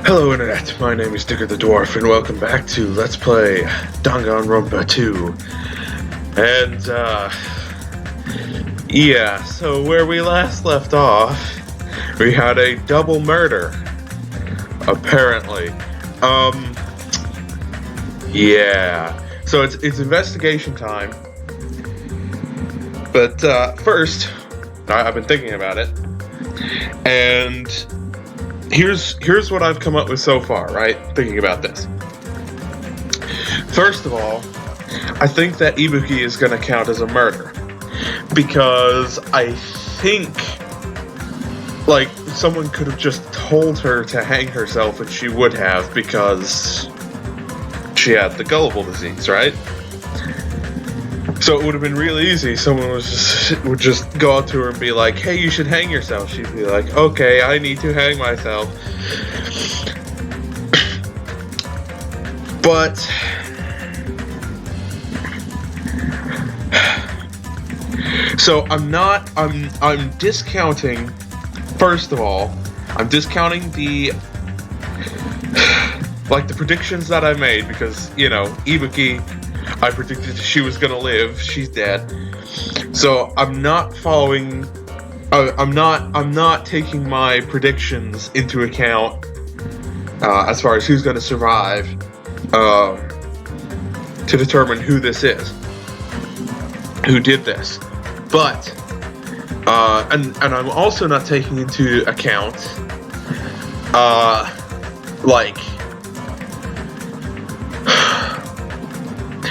Hello Internet, my name is Digger the Dwarf, and welcome back to Let's Play Danganronpa 2. And, yeah, so where we last left off, we had a double murder, apparently. Yeah, so it's investigation time. But, first, I've been thinking about it, and here's what I've come up with so far, right? Thinking about this. First of all, I think that Ibuki is going to count as a murder. Because I think, like, someone could have just told her to hang herself, and she would have, because she had the gullible disease, right? So it would have been really easy. Someone would just go up to her and be like, hey, you should hang yourself. She'd be like, okay, I need to hang myself. But so I'm discounting, first of all, I'm discounting the predictions that I made, because, you know, Ibuki, I predicted she was gonna live. She's dead. So I'm not following. I'm not taking my predictions into account as far as who's gonna survive to determine who this is, who did this. But and I'm also not taking into account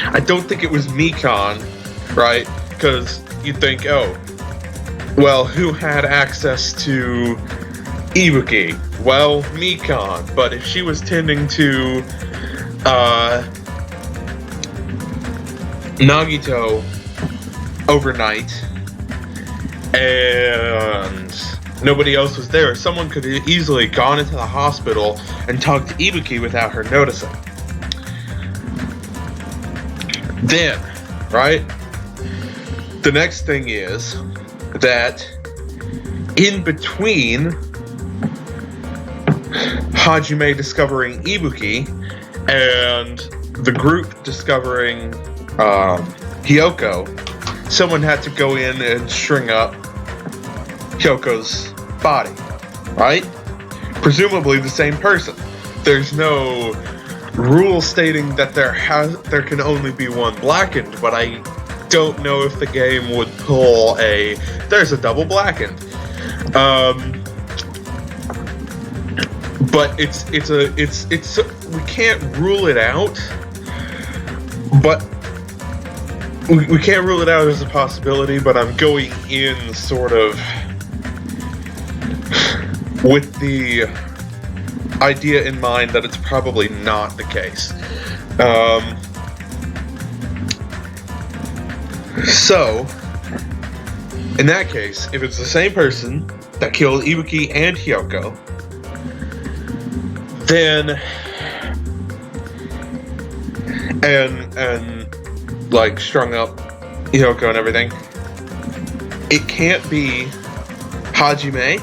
I don't think it was Mikon, right? Because you'd think, oh, well, who had access to Ibuki? Well, Mikon. But if she was tending to Nagito overnight and nobody else was there, someone could have easily gone into the hospital and talked to Ibuki without her noticing. Then, right, the next thing is that in between Hajime discovering Ibuki and the group discovering Hyoko, someone had to go in and string up Hyoko's body, right? Presumably the same person. There's no rule stating that there can only be one blackened, but I don't know if the game would pull there's a double blackened. But it's we can't rule it out, but we can't rule it out as a possibility, but I'm going in sort of with the idea in mind that it's probably not the case. So, in that case, if it's the same person that killed Ibuki and Hyoko, then and like strung up Hyoko and everything, it can't be Hajime,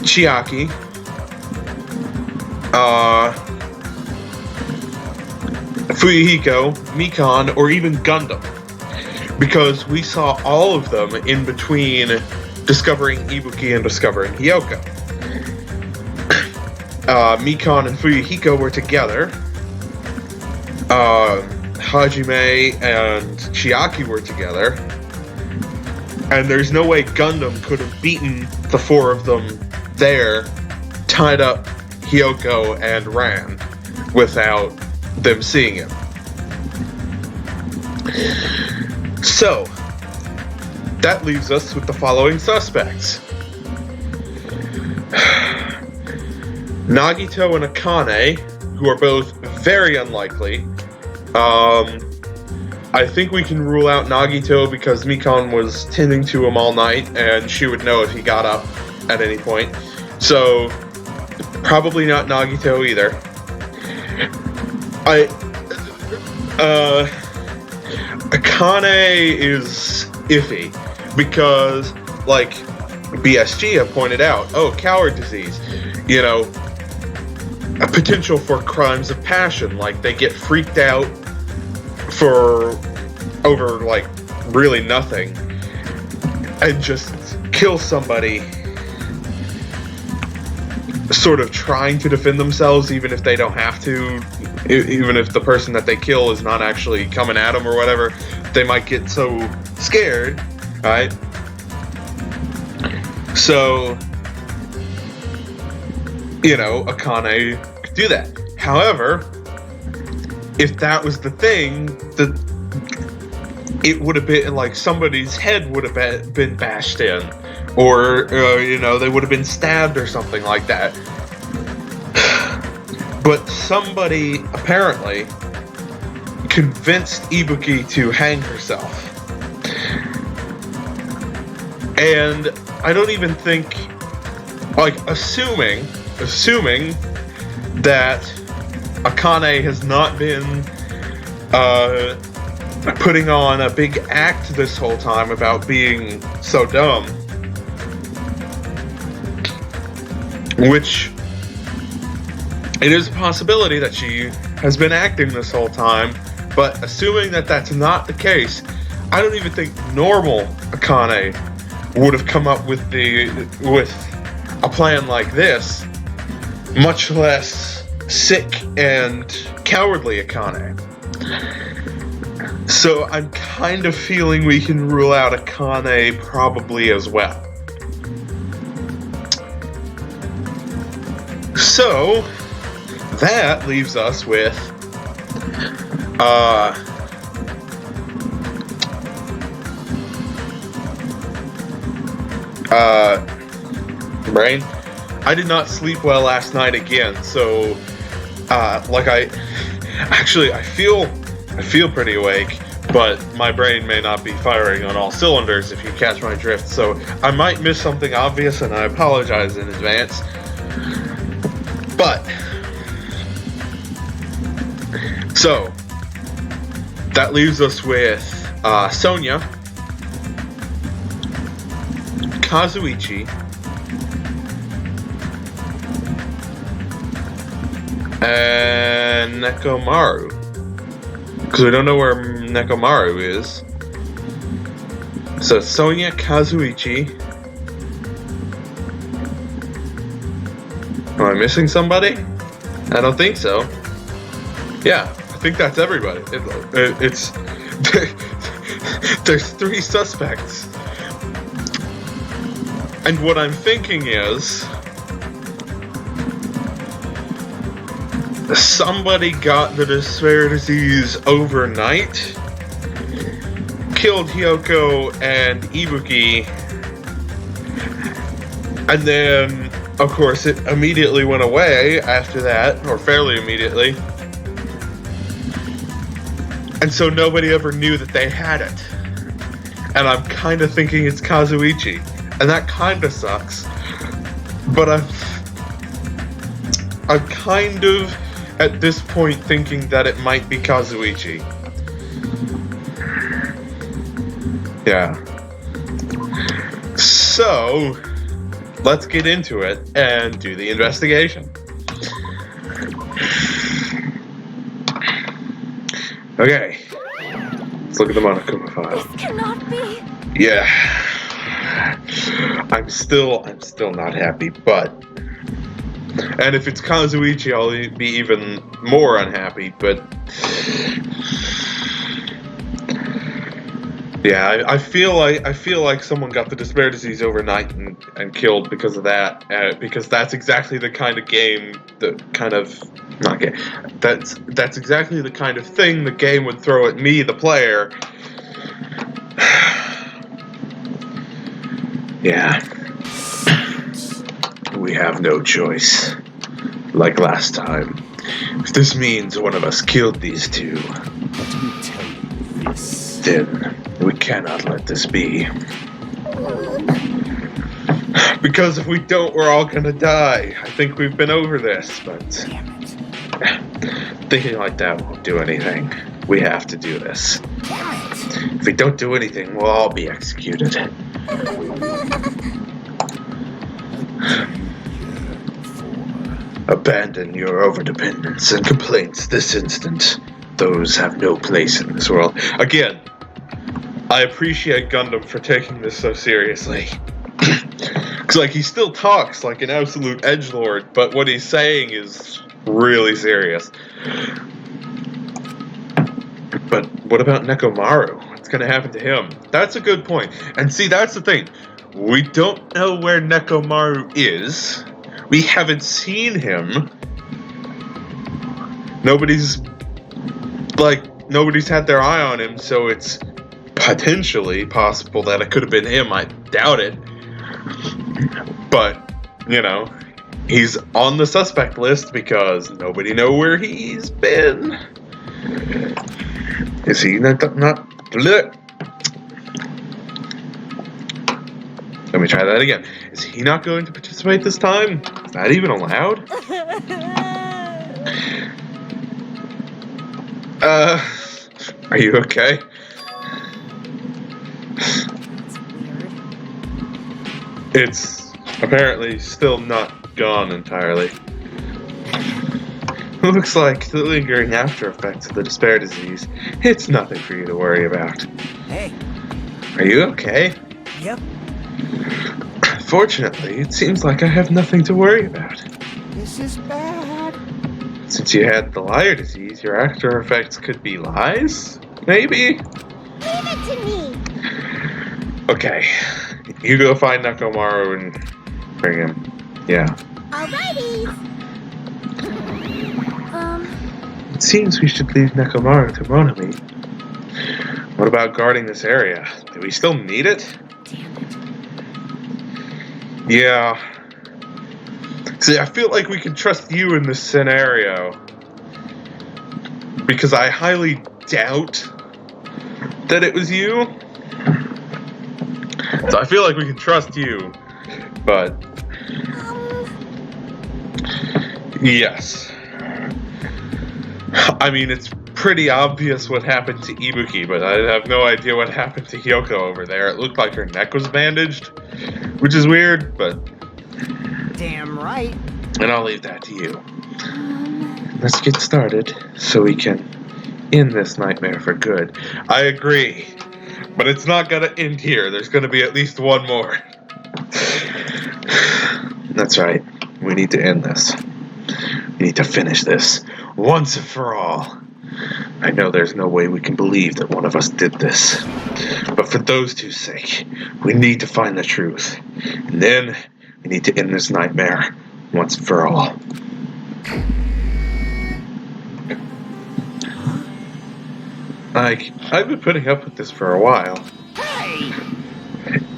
Chiaki, Fuyuhiko, Mikon, or even Gundam, because we saw all of them in between discovering Ibuki and discovering Hyoko. Mikon and Fuyuhiko were together. Hajime and Chiaki were together. And there's no way Gundam could have beaten the four of them there, tied up Hyoko and ran without them seeing him. So, that leaves us with the following suspects. Nagito and Akane, who are both very unlikely. I think we can rule out Nagito because Mikon was tending to him all night, and she would know if he got up at any point. So, probably not Nagito either. Akane is iffy because, like BSG have pointed out, oh, coward disease. You know, a potential for crimes of passion, like they get freaked out for over like really nothing and just kill somebody, sort of trying to defend themselves even if they don't have to, even if the person that they kill is not actually coming at them or whatever. They might get so scared, right? So, you know, Akane could do that. However, if that was the thing, it would have been like somebody's head would have been bashed in, or you know, they would have been stabbed or something like that. But somebody apparently convinced Ibuki to hang herself. And I don't even think, like, assuming that Akane has not been putting on a big act this whole time about being so dumb, which it is a possibility that she has been acting this whole time, but assuming that that's not the case, I don't even think normal Akane would have come up with a plan like this, much less sick and cowardly Akane. So I'm kind of feeling we can rule out Akane probably as well. So that leaves us with brain. I did not sleep well last night again, so like I feel pretty awake, but my brain may not be firing on all cylinders, if you catch my drift. So I might miss something obvious, and I apologize in advance. But so that leaves us with Sonya, Kazuichi, and Nekomaru. Because we don't know where Nekomaru is. So Sonya, Kazuichi. Am I missing somebody? I don't think so. Yeah, I think that's everybody. It's there's 3 suspects. And what I'm thinking is, somebody got the despair disease overnight, killed Hyoko and Ibuki, and then, of course, it immediately went away after that, or fairly immediately. And so nobody ever knew that they had it. And I'm kind of thinking it's Kazuichi. And that kind of sucks. But I'm kind of, at this point, thinking that it might be Kazuichi. Yeah. So, let's get into it and do the investigation. Okay. Let's look at the Monokuma file. This cannot be. Yeah. I'm still not happy, but... And if it's Kazuichi, I'll be even more unhappy, but... Yeah, I feel like someone got the despair disease overnight and killed because of that. Because that's exactly the kind of game, that's exactly the kind of thing the game would throw at me, the player. Yeah. We have no choice. Like last time. If this means one of us killed these 2, Let me tell you this. then we cannot let this be. Because if we don't, we're all gonna die. I think we've been over this, but thinking like that won't do anything. We have to do this. If we don't do anything, we'll all be executed. Abandon your overdependence and complaints this instant. Those have no place in this world. Again, I appreciate Gundam for taking this so seriously. Because, like, he still talks like an absolute edgelord, but what he's saying is really serious. But what about Nekomaru? What's going to happen to him? That's a good point. And see, that's the thing. We don't know where Nekomaru is. We haven't seen him. Nobody's had their eye on him, so it's potentially possible that it could have been him. I doubt it. But, you know, he's on the suspect list because nobody knows where he's been. Is he not bleh. Let me try that again. Is he not going to participate this time? Is that even allowed? Are you okay? It's apparently still not gone entirely. Looks like the lingering after effects of the despair disease. It's nothing for you to worry about. Hey. Are you okay? Yep. Fortunately, it seems like I have nothing to worry about. This is bad. Since you had the liar disease, your after effects could be lies? Maybe? Leave it to me! Okay. You go find Nekomaru and bring him. Yeah. Alrighty! It seems we should leave Nekomaru to Monami. What about guarding this area? Do we still need it? Damn it. Yeah. See, I feel like we can trust you in this scenario. Because I highly doubt that it was you. So I feel like we can trust you. But yes. I mean, it's pretty obvious what happened to Ibuki, but I have no idea what happened to Hyoko over there. It looked like her neck was bandaged, which is weird, but... Damn right. And I'll leave that to you. Let's get started so we can end this nightmare for good. I agree, but it's not gonna end here. There's gonna be at least one more. That's right. We need to end this. We need to finish this once and for all. I know there's no way we can believe that one of us did this. But for those two's sake, we need to find the truth. And then we need to end this nightmare once and for all. I've been putting up with this for a while. Hey!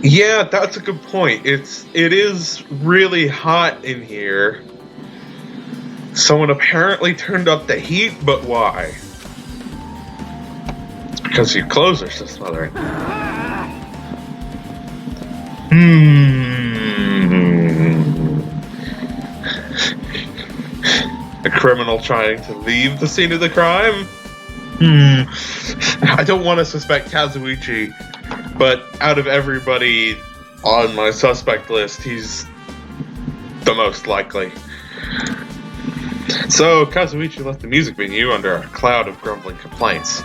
Yeah, that's a good point. It is really hot in here. Someone apparently turned up the heat, but why? It's because your clothes are so smothering. A criminal trying to leave the scene of the crime? I don't want to suspect Kazuichi, but out of everybody on my suspect list, he's the most likely. So, Kazuichi left the music venue under a cloud of grumbling complaints.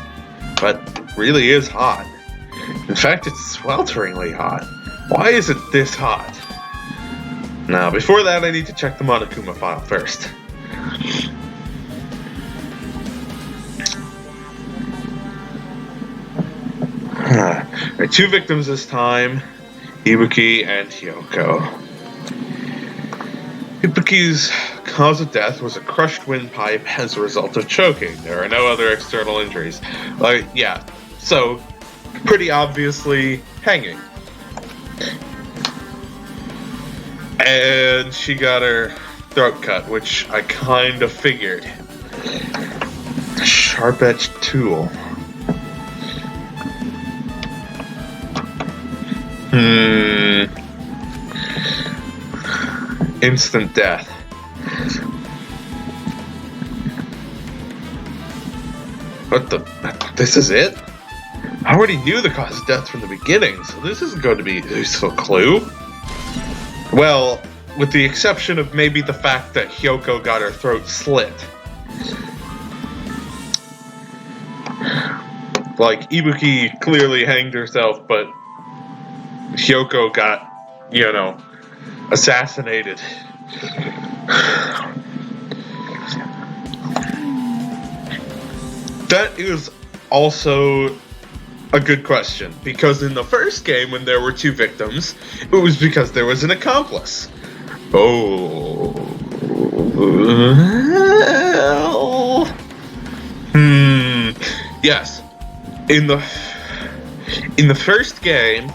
But it really is hot. In fact, it's swelteringly hot. Why is it this hot? Now, before that, I need to check the Monokuma file first. There are two victims this time, Ibuki and Hyoko. Ibuki's cause of death was a crushed windpipe as a result of choking. There are no other external injuries. Yeah, so pretty obviously hanging. And she got her throat cut, which I kind of figured. Sharp-edged tool. Instant death. What the? This is it? I already knew the cause of death from the beginning, so this isn't going to be a useful clue. Well, with the exception of maybe the fact that Hyoko got her throat slit. Like, Ibuki clearly hanged herself, but Hyoko got, assassinated. That is also a good question, because in the first game, when there were 2 victims, it was because there was an accomplice. Yes. In the first game,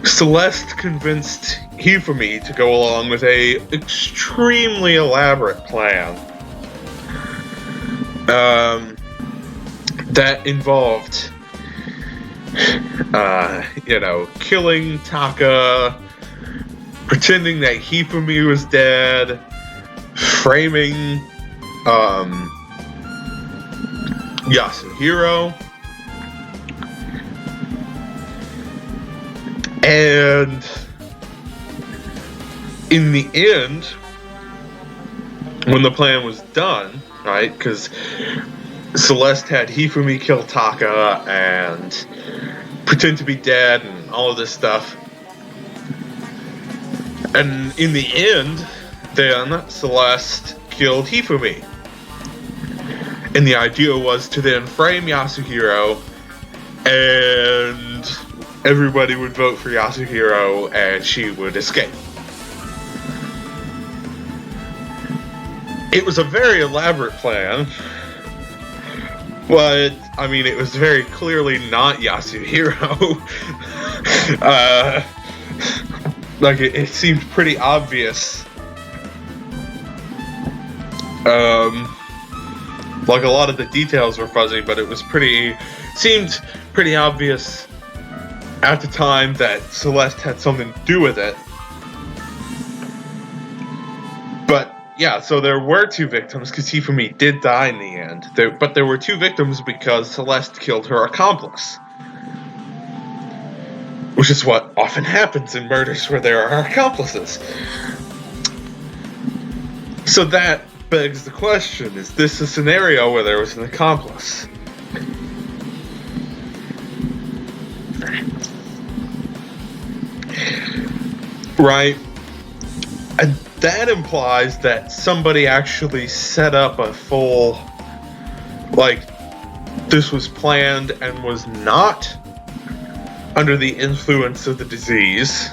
Celeste convinced Hifumi to go along with a extremely elaborate plan. That involved, killing Taka, pretending that Hifumi was dead, framing, Yasuhiro, and in the end, when the plan was done, right, because Celeste had Hifumi kill Taka and pretend to be dead and all of this stuff. And in the end, then Celeste killed Hifumi. And the idea was to then frame Yasuhiro, and everybody would vote for Yasuhiro and she would escape. It was a very elaborate plan, but, I mean, it was very clearly not Yasuhiro. It seemed pretty obvious. A lot of the details were fuzzy, but it was seemed pretty obvious at the time that Celeste had something to do with it. But, yeah, so there were 2 victims, because Hifumi did die in the end. But there were 2 victims because Celeste killed her accomplice. Which is what often happens in murders where there are accomplices. So that begs the question, is this a scenario where there was an accomplice? Right? And that implies that somebody actually set up a full, this was planned and was not under the influence of the disease.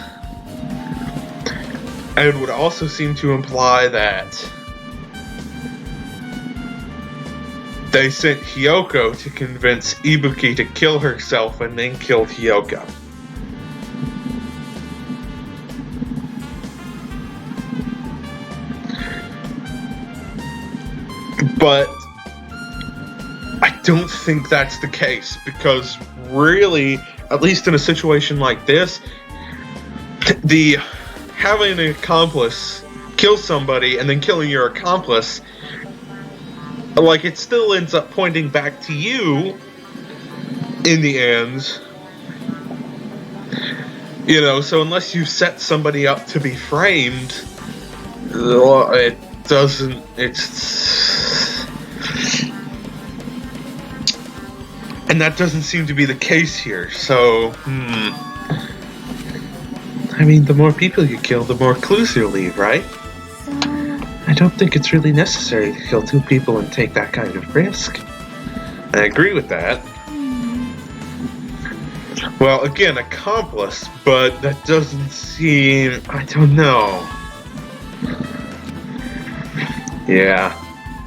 And it would also seem to imply that they sent Hyoko to convince Ibuki to kill herself and then killed Hyoko. But I don't think that's the case, because really, at least in a situation like this, having an accomplice kill somebody and then killing your accomplice, it still ends up pointing back to you in the end. So unless you set somebody up to be framed, and that doesn't seem to be the case here, so, I mean, the more people you kill, the more clues you'll leave, right? So, I don't think it's really necessary to kill 2 people and take that kind of risk. I agree with that. Well, again, accomplice, but that doesn't seem... I don't know. Yeah.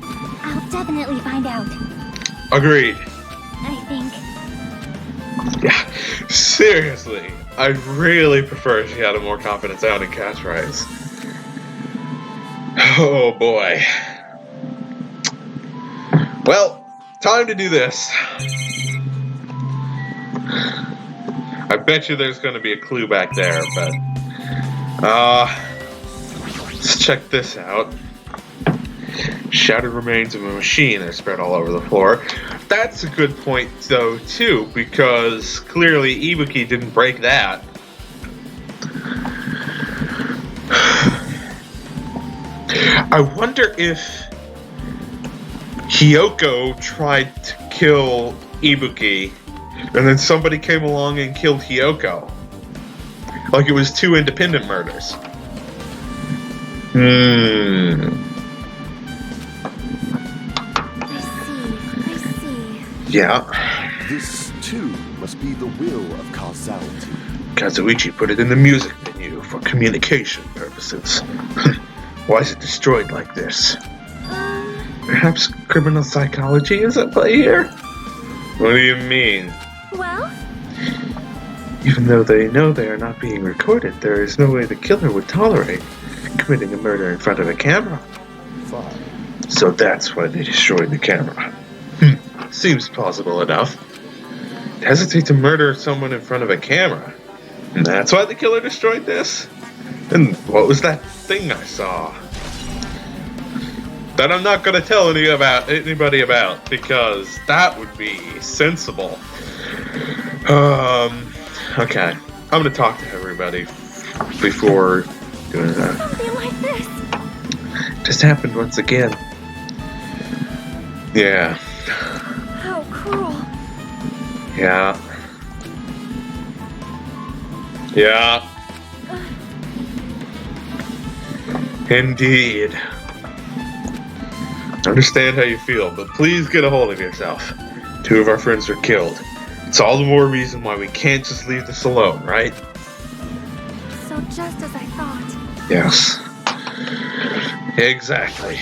I'll definitely find out. Agreed. I think. Yeah, seriously. I'd really prefer if she had a more confident sounding catchphrase. Oh boy. Well, time to do this. I bet you there's going to be a clue back there, but... let's check this out. Shattered remains of a machine are spread all over the floor. That's a good point, though, too, because clearly Ibuki didn't break that. I wonder if Hiyoko tried to kill Ibuki, and then somebody came along and killed Hiyoko. Like it was two independent murders. I see. Yeah. This, too, must be the will of causality. Kazuichi put it in the music menu for communication purposes. Why is it destroyed like this? Perhaps criminal psychology is at play here? What do you mean? Well, Even though they know they are not being recorded, there is no way the killer would tolerate committing a murder in front of a camera. Fine. So that's why they destroyed the camera. Seems plausible enough. Hesitate to murder someone in front of a camera. And that's why the killer destroyed this? And what was that thing I saw? That I'm not going to tell anybody about, because that would be sensible. Okay. I'm going to talk to everybody before doing that. something like this. Just happened once again. Yeah. How cruel. Yeah. Yeah. Indeed. I understand how you feel, but please get a hold of yourself. 2 of our friends were killed. It's all the more reason why we can't just leave this alone, right? So just as I thought. Yes. Exactly.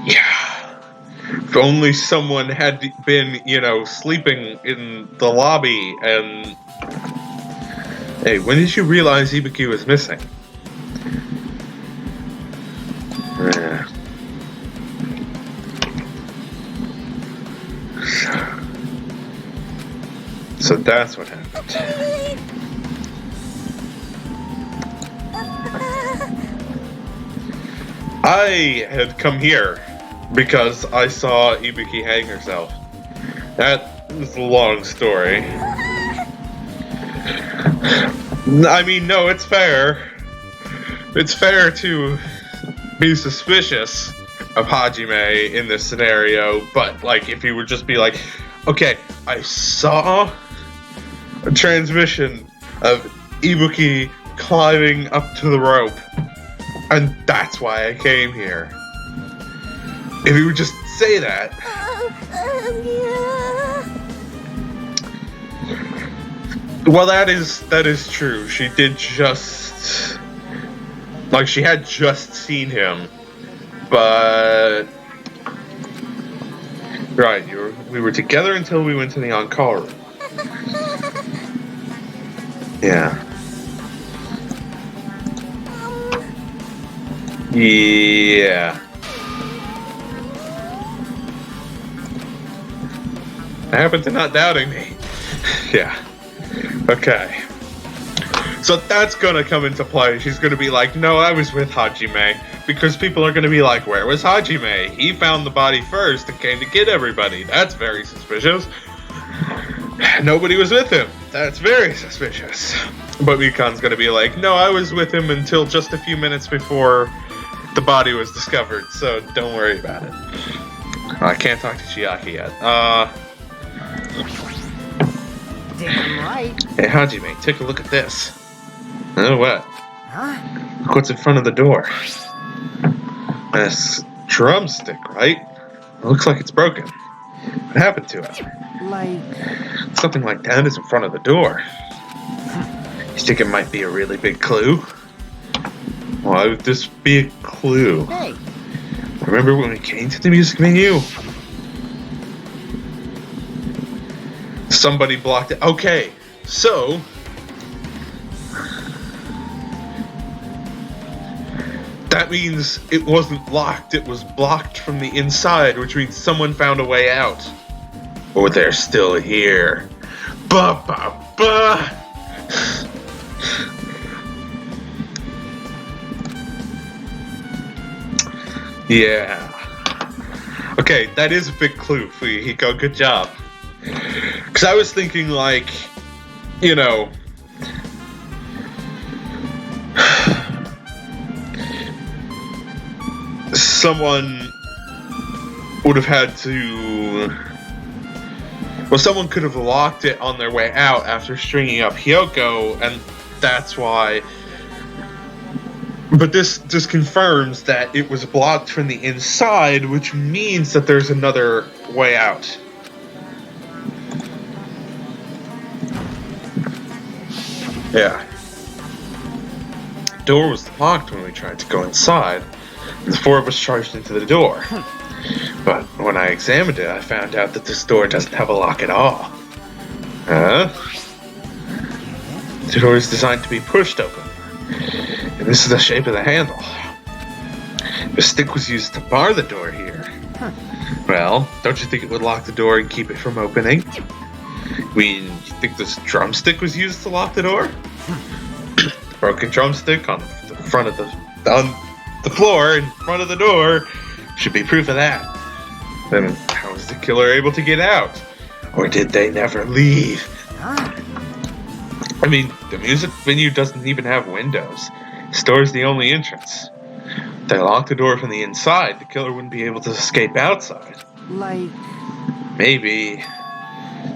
Yeah. If only someone had been, sleeping in the lobby and... Hey, when did you realize Ibuki was missing? Yeah. So that's what happened. I had come here because I saw Ibuki hang herself. That was a long story. I mean, no, it's fair. It's fair to be suspicious of Hajime in this scenario, but, if you would just be like, okay, I saw a transmission of Ibuki climbing up to the rope, and that's why I came here. If you would just say that. Well, that is true. She did just... she had just seen him. But... Right, we were together until we went to the on-call room. Yeah. Yeah. I happen to not doubting me. Yeah. Okay. So that's gonna come into play. She's gonna be like, no, I was with Hajime. Because people are gonna be like, where was Hajime? He found the body first and came to get everybody. That's very suspicious. Nobody was with him. That's very suspicious. But Mikan's gonna be like, no, I was with him until just a few minutes before the body was discovered, so don't worry about it. I can't talk to Chiaki yet. Damn right. Hey, Hajime, take a look at this. Oh, what? Huh? Look what's in front of the door. This drumstick, right? It looks like it's broken. What happened to it? Something like that is in front of the door. You think it might be a really big clue? Why would this be a clue? Hey. Remember when we came to the music menu? Somebody blocked it. Okay, so... that means it wasn't locked, it was blocked from the inside, which means someone found a way out. Or they're still here. Ba ba ba! Yeah. Okay, that is a big clue for you, Hiko. Good job. Because I was thinking, someone would have had to... Well, someone could have locked it on their way out after stringing up Hyoko, and that's why... But this just confirms that it was blocked from the inside, which means that there's another way out. Yeah. The door was locked when we tried to go inside, and the four of us charged into the door. But when I examined it, I found out that this door doesn't have a lock at all. The door is designed to be pushed open, and this is the shape of the handle. The stick was used to bar the door here. Well, don't you think it would lock the door and keep it from opening? You think this drumstick was used to lock the door? The broken drumstick on the front of on the floor in front of the door should be proof of that. Then how was the killer able to get out? Or did they never leave? I mean, the music venue doesn't even have windows. The store's the only entrance. If they locked the door from the inside, the killer wouldn't be able to escape outside. Like... Maybe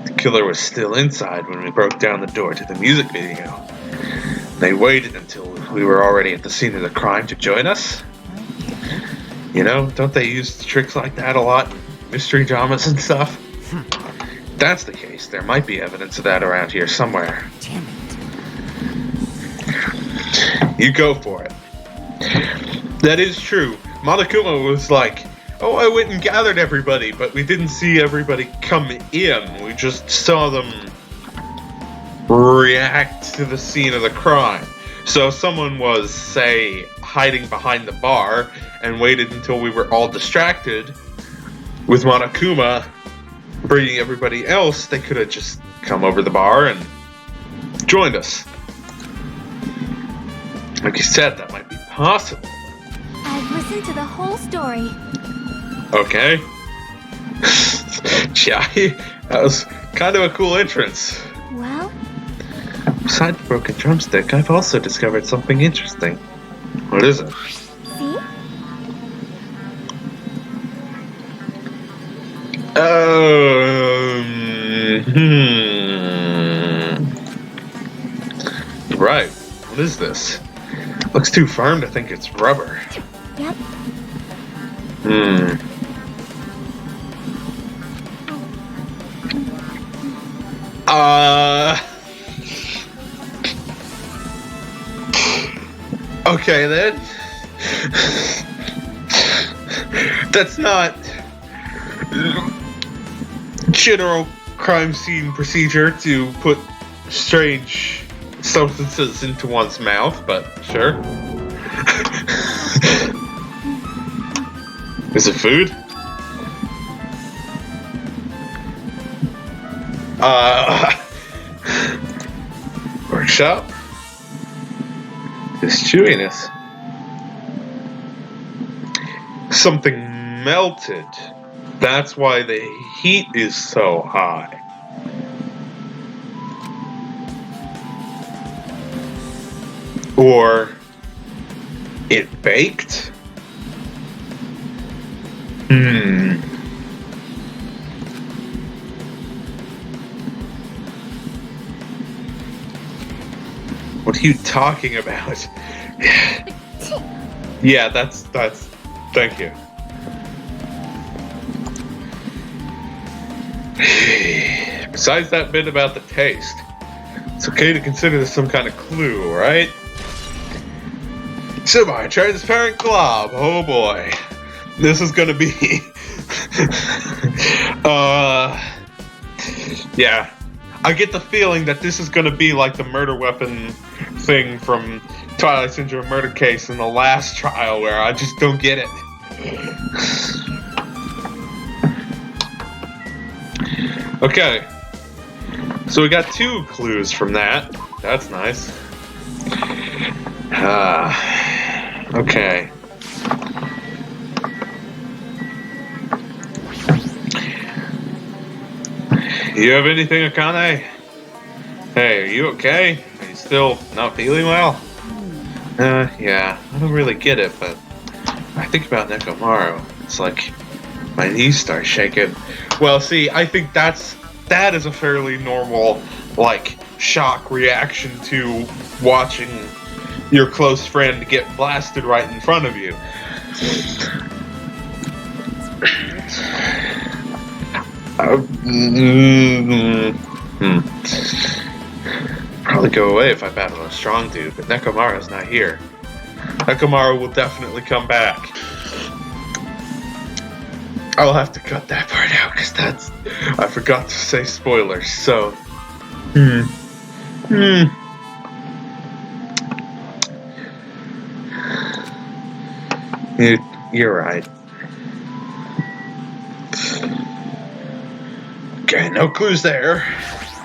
the killer was still inside when we broke down the door to the music video. They waited until we were already at the scene of the crime to join us. You know, don't they use tricks like that a lot in mystery dramas and stuff? If that's the case, there might be evidence of that around here somewhere. Damn it. You go for it. That is true. Monokuma was like, oh, I went and gathered everybody, but we didn't see everybody come in. We just saw them react to the scene of the crime. So someone was, say, hiding behind the bar and waited until we were all distracted. With Monokuma bringing everybody else, they could have just come over the bar and joined us. Like you said, that might be possible. I've listened to the whole story. Okay. Yeah, that was kind of a cool entrance. Well, Besides the broken drumstick, I've also discovered something interesting. What is it? see? Right. What is this? Looks too firm to think it's rubber. Yep. Okay then. That's not general crime scene procedure to put strange substances into one's mouth, but sure. Is it food? Workshop? This chewiness. Something melted. That's why the heat is so high. Or it baked? What are you talking about? Yeah, that's thank you. Besides that bit about the taste, it's okay to consider this some kind of clue, right? Semi-Transparent Glob. Oh boy. This is gonna be yeah. I get the feeling that this is gonna be like the murder weapon thing from Twilight Syndrome murder case in the last trial where I just don't get it. Okay. So we got 2 clues from that. That's nice. Okay. You have anything, Akane? Hey, are you okay? Are you still not feeling well? Yeah, I don't really get it, but I think about Nekomaru. It's like my knees start shaking. Well, see, I think that is a fairly normal, like, shock reaction to watching your close friend get blasted right in front of you. Probably go away if I battle a strong dude, but Nekomaru's not here. Nekomaru will definitely come back. I'll have to cut that part out because I forgot to say spoilers. So, You're right. Okay, no clues there.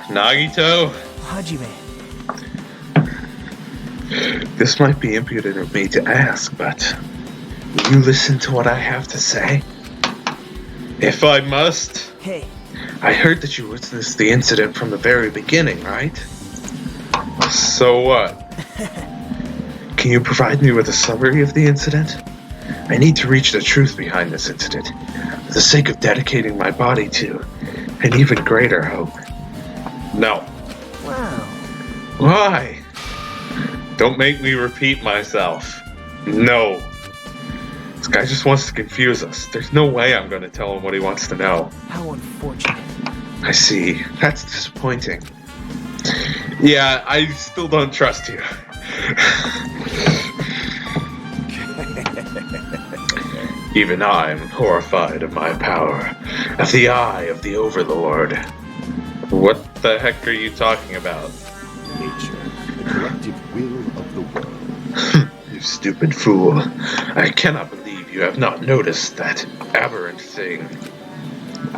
Nagito. Hajime. This might be impudent of me to ask, but will you listen to what I have to say? If I must. Hey. I heard that you witnessed the incident from the very beginning, right? So what? Can you provide me with a summary of the incident? I need to reach the truth behind this incident, for the sake of dedicating my body to an even greater hope. No. Wow. Why? Don't make me repeat myself. No. This guy just wants to confuse us. There's no way I'm going to tell him what he wants to know. How unfortunate. I see. That's disappointing. Yeah, I still don't trust you. Even I'm horrified of my power, of the eye of the Overlord. What the heck are you talking about? Nature, the collective will of the world. You stupid fool. I cannot believe you have not noticed that aberrant thing.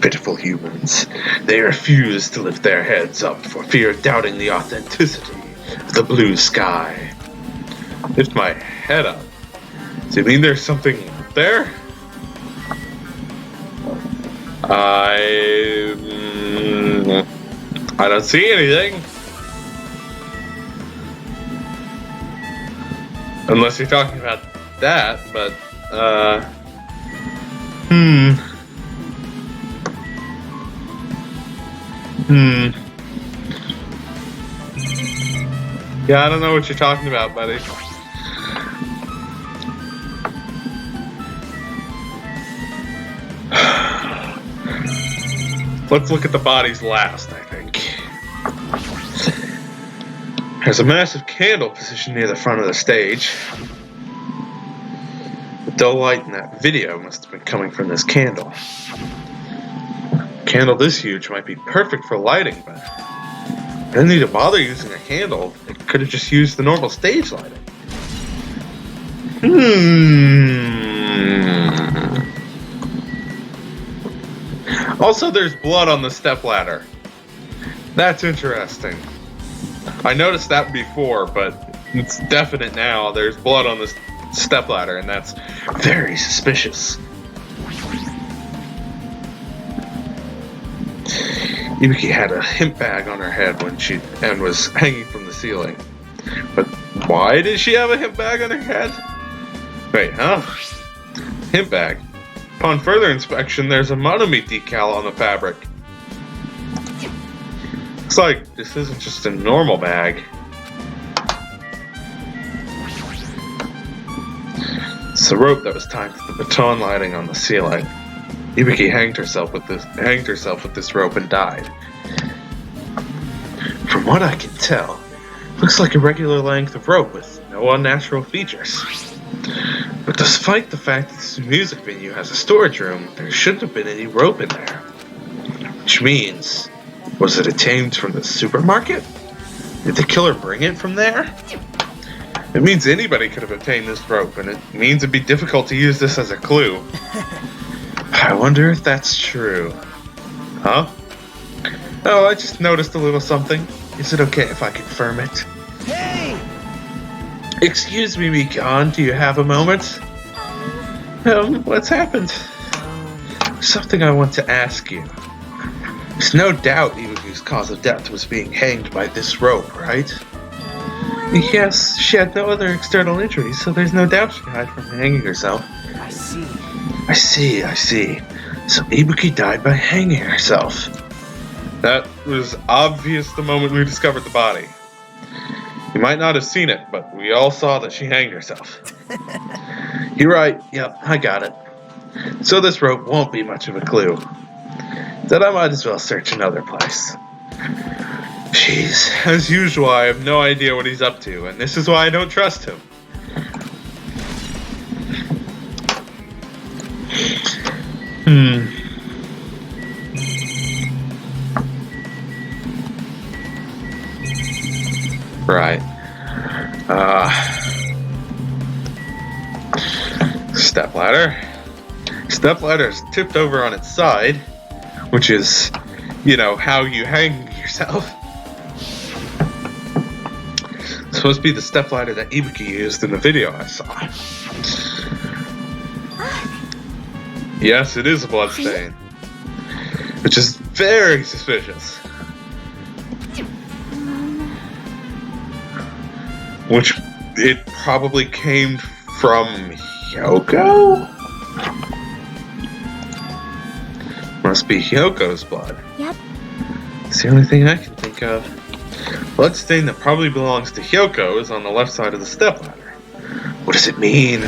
Pitiful humans. They refuse to lift their heads up for fear of doubting the authenticity of the blue sky. Lift my head up? Do you mean there's something up there? I don't see anything. Unless you're talking about that, but, Yeah, I don't know what you're talking about, buddy. Let's look at the bodies last, I think. There's a massive candle positioned near the front of the stage. The dull light in that video must have been coming from this candle. A candle this huge might be perfect for lighting, but I didn't need to bother using a candle. It could have just used the normal stage lighting. Also, there's blood on the stepladder. That's interesting. I noticed that before, but it's definite now. There's blood on the stepladder, and that's very suspicious. Ibuki had a hemp bag on her head and was hanging from the ceiling. But why did she have a hemp bag on her head? Wait, huh? Hemp bag. Upon further inspection, there's a Monomi decal on the fabric. Looks like this isn't just a normal bag. It's the rope that was tied to the baton lighting on the ceiling. Ibuki hanged herself with this rope and died. From what I can tell, looks like a regular length of rope with no unnatural features. But despite the fact that this music venue has a storage room, there shouldn't have been any rope in there. Which means, was it obtained from the supermarket? Did the killer bring it from there? It means anybody could have obtained this rope, and it means it'd be difficult to use this as a clue. I wonder if that's true. Huh? Oh, I just noticed a little something. Is it okay if I confirm it? Hey! Excuse me, Mikan, do you have a moment? What's happened? Something I want to ask you. There's no doubt Ibuki's cause of death was being hanged by this rope, right? Yes, she had no other external injuries, so there's no doubt she died from hanging herself. I see. I see. So Ibuki died by hanging herself. That was obvious the moment we discovered the body. You might not have seen it, but we all saw that she hanged herself. You're right. Yep, I got it. So this rope won't be much of a clue. Then I might as well search another place. Jeez, as usual, I have no idea what he's up to, and this is why I don't trust him. Right. Stepladder. Stepladder's tipped over on its side, which is, how you hang yourself. It's supposed to be the stepladder that Ibuki used in the video I saw. Yes, it is a blood stain, which is very suspicious. Which it probably came from Hyoko? Must be Hyoko's blood. Yep. It's the only thing I can think of. Bloodstain that probably belongs to Hyoko is on the left side of the stepladder. What does it mean?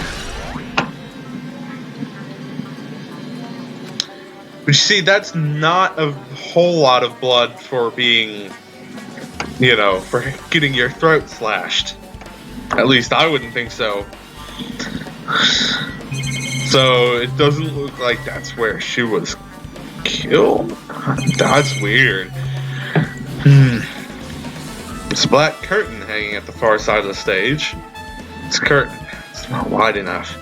But you see, that's not a whole lot of blood for being, for getting your throat slashed. At least I wouldn't think so. So it doesn't look like that's where she was killed. That's weird. It's a black curtain hanging at the far side of the stage. It's a curtain. It's not wide enough.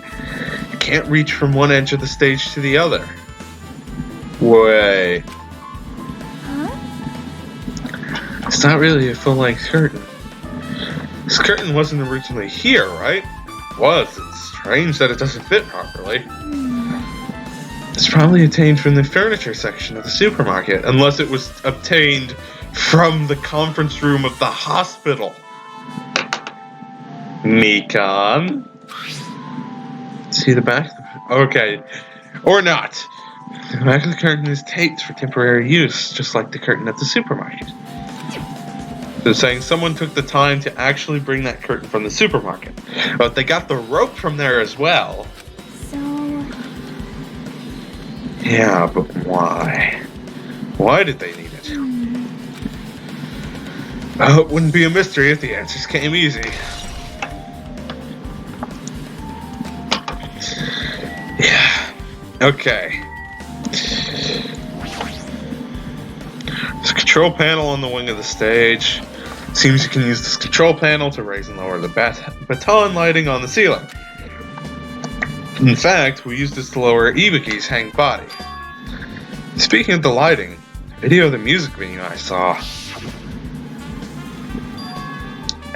You can't reach from one edge of the stage to the other. Way. Huh? It's not really a full-length curtain. This curtain wasn't originally here, right? It was. It's strange that it doesn't fit properly. It's probably obtained from the furniture section of the supermarket, unless it was obtained from the conference room of the hospital. Nikon. See the back? Okay. Or not. The back of the curtain is taped for temporary use, just like the curtain at the supermarket. They're saying someone took the time to actually bring that curtain from the supermarket. But they got the rope from there as well. So... Yeah, but why? Why did they need it? Oh, it wouldn't be a mystery if the answers came easy. Yeah. Okay. There's a control panel on the wing of the stage. Seems you can use this control panel to raise and lower the baton lighting on the ceiling. In fact, we used this to lower Ibuki's hanged body. Speaking of the lighting, the video of the music video I saw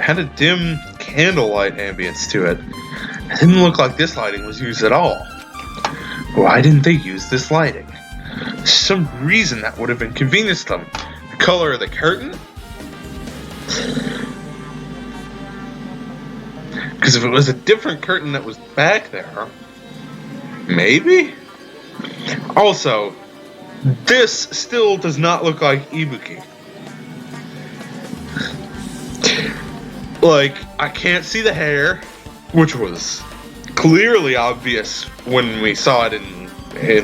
had a dim candlelight ambience to it. It didn't look like this lighting was used at all. Why didn't they use this lighting? There's some reason that would have inconvenienced them. The color of the curtain? Because if it was a different curtain that was back there, maybe? Also, this still does not look like Ibuki. Like, I can't see the hair, which was clearly obvious when we saw it in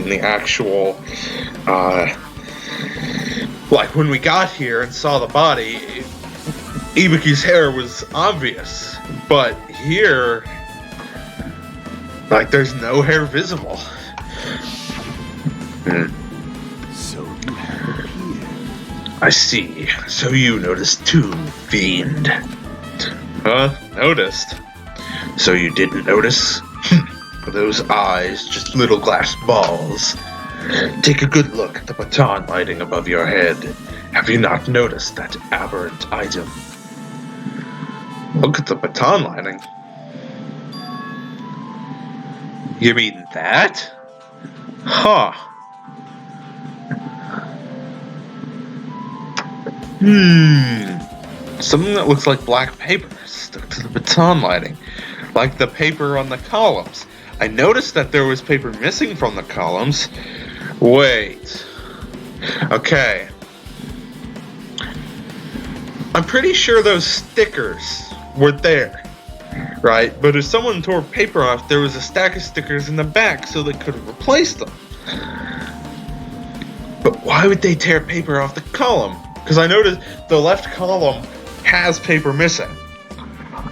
the actual, like when we got here and saw the body, Ibuki's hair was obvious, but here, like, there's no hair visible. So you have appeared. I see. So you noticed too, fiend. Noticed. So you didn't notice? Those eyes, just little glass balls. Take a good look at the baton lighting above your head. Have you not noticed that aberrant item? Look at the baton lighting. You mean that? Huh. something that looks like black paper stuck to the baton lighting, like the paper on the columns. I noticed that there was paper missing from the columns. Wait. Okay. I'm pretty sure those stickers were there, right? But if someone tore paper off, there was a stack of stickers in the back, so they could have replaced them. But why would they tear paper off the column? Because I noticed the left column has paper missing.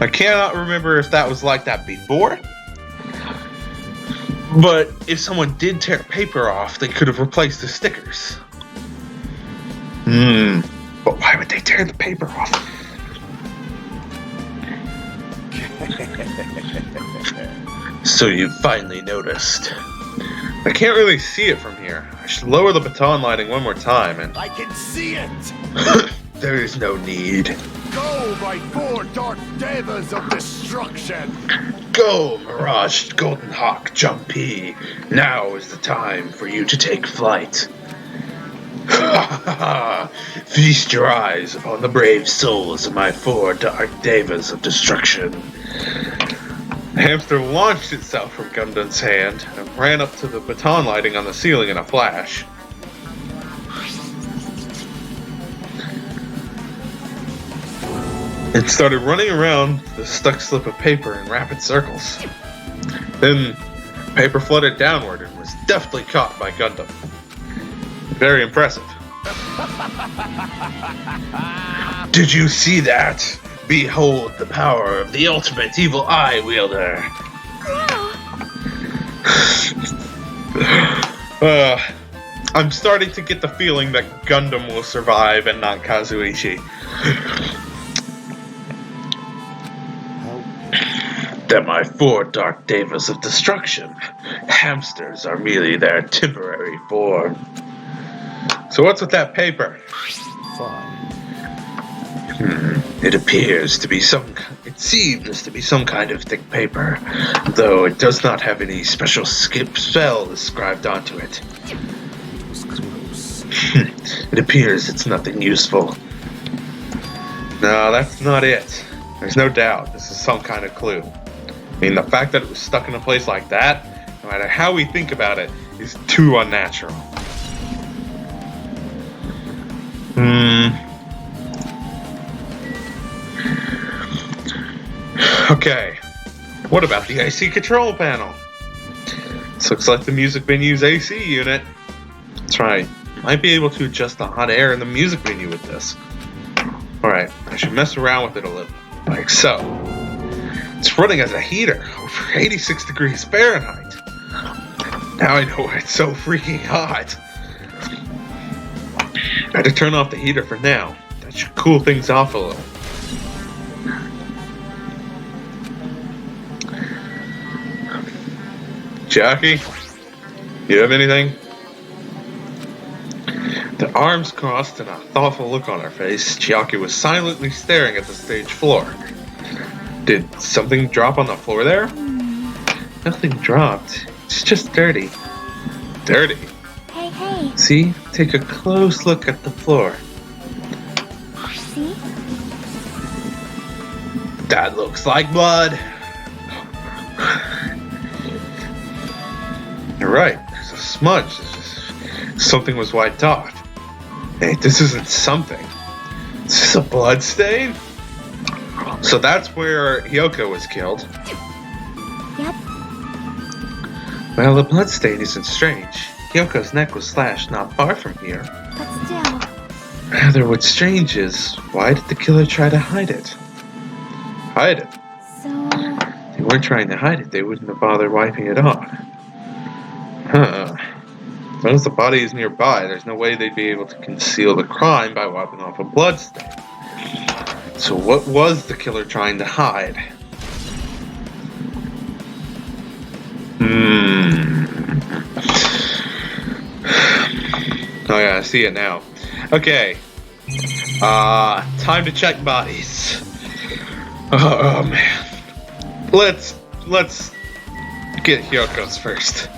I cannot remember if that was like that before. But if someone did tear paper off, they could have replaced the stickers. But why would they tear the paper off? So you finally noticed. I can't really see it from here. I should lower the baton lighting one more time and... I can see it! There is no need. Go, my 4 dark devas of destruction! Go, Mirage Golden Hawk Jumpy. Now is the time for you to take flight. Feast your eyes upon the brave souls of my 4 dark devas of destruction. The hamster launched itself from Gundam's hand and ran up to the baton lighting on the ceiling in a flash. It started running around the stuck slip of paper in rapid circles. Then, paper flooded downward and was deftly caught by Gundam. Very impressive. Did you see that? Behold the power of the ultimate evil eye wielder. I'm starting to get the feeling that Gundam will survive and not Kazuichi. They're my 4 dark devas of destruction. Hamsters are merely their temporary form. So what's with that paper? Fine. It appears to be it seems to be some kind of thick paper, though it does not have any special spell inscribed onto it. It was close. It appears it's nothing useful. No, that's not it. There's no doubt this is some kind of clue. I mean, the fact that it was stuck in a place like that, no matter how we think about it, is too unnatural. Okay, what about the AC control panel? This looks like the music menu's AC unit. That's right, might be able to adjust the hot air in the music menu with this. Alright, I should mess around with it a little, like so. It's running as a heater, over 86 degrees Fahrenheit. Now I know why it's so freaking hot. Better turn off the heater for now. That should cool things off a little. Jackie, you have anything? The arms crossed and a thoughtful look on her face, Chiaki was silently staring at the stage floor. Did something drop on the floor there? Nothing dropped. It's just dirty. Dirty? Hey. See? Take a close look at the floor. See? That looks like blood. You're right. There's a smudge. Something was wiped off. Hey, this isn't something. Is this a blood stain? So that's where Hyoko was killed. Yep. Well, the blood stain isn't strange. Hyoko's neck was slashed not far from here. But still. Rather, what's strange is, why did the killer try to hide it? Hide it? So... If they weren't trying to hide it, they wouldn't have bothered wiping it off. Huh. Once the body is nearby, there's no way they'd be able to conceal the crime by wiping off a blood stain. So what was the killer trying to hide? Oh yeah, I see it now. Okay. Time to check bodies. Oh man. Let's get Hyoko's first.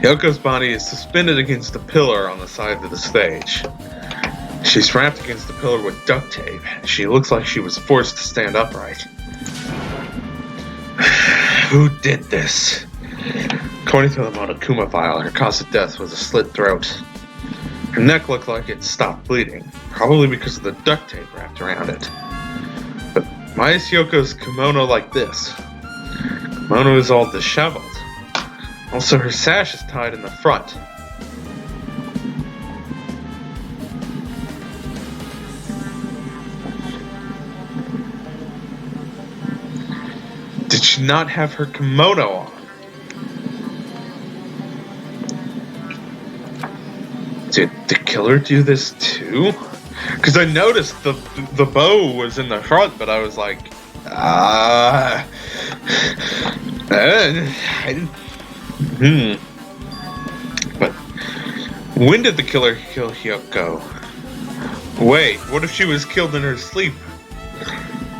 Hyoko's body is suspended against a pillar on the side of the stage. She's wrapped against the pillar with duct tape. She looks like she was forced to stand upright. Who did this? According to the Monokuma file, her cause of death was a slit throat. Her neck looked like it stopped bleeding, probably because of the duct tape wrapped around it. But why is Hyoko's kimono like this? Kimono is all disheveled. Also, her sash is tied in the front. Did she not have her kimono on? Did the killer do this too? Because I noticed the bow was in the front, but I was like, But when did the killer kill Hyoko? Wait, what if she was killed in her sleep?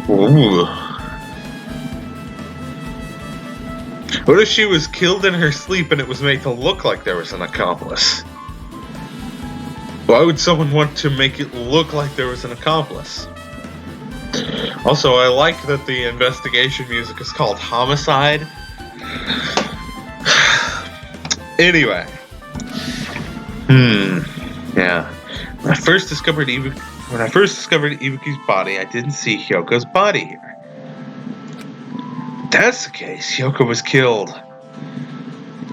Ooh. What if she was killed in her sleep and it was made to look like there was an accomplice? Why would someone want to make it look like there was an accomplice? Also, I like that the investigation music is called Homicide. Anyway. Yeah. When I first discovered Ibuki's body, I didn't see Hyoko's body here. If that's the case, Hyoko was killed.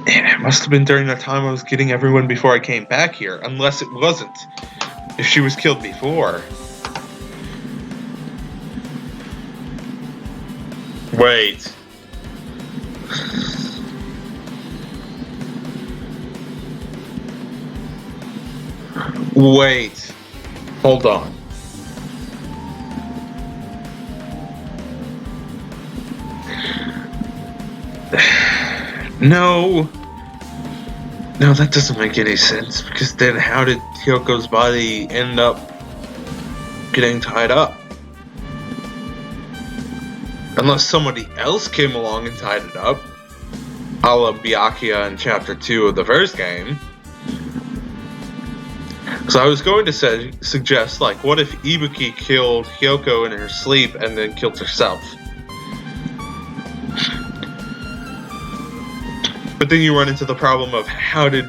And it must have been during the time I was getting everyone before I came back here, unless it wasn't. If she was killed before. Wait. Wait. Hold on. No, that doesn't make any sense, because then how did Hyoko's body end up getting tied up? Unless somebody else came along and tied it up, a la Byakuya in Chapter 2 of the first game. So I was going to suggest, like, what if Ibuki killed Hyoko in her sleep and then killed herself? But then you run into the problem of how did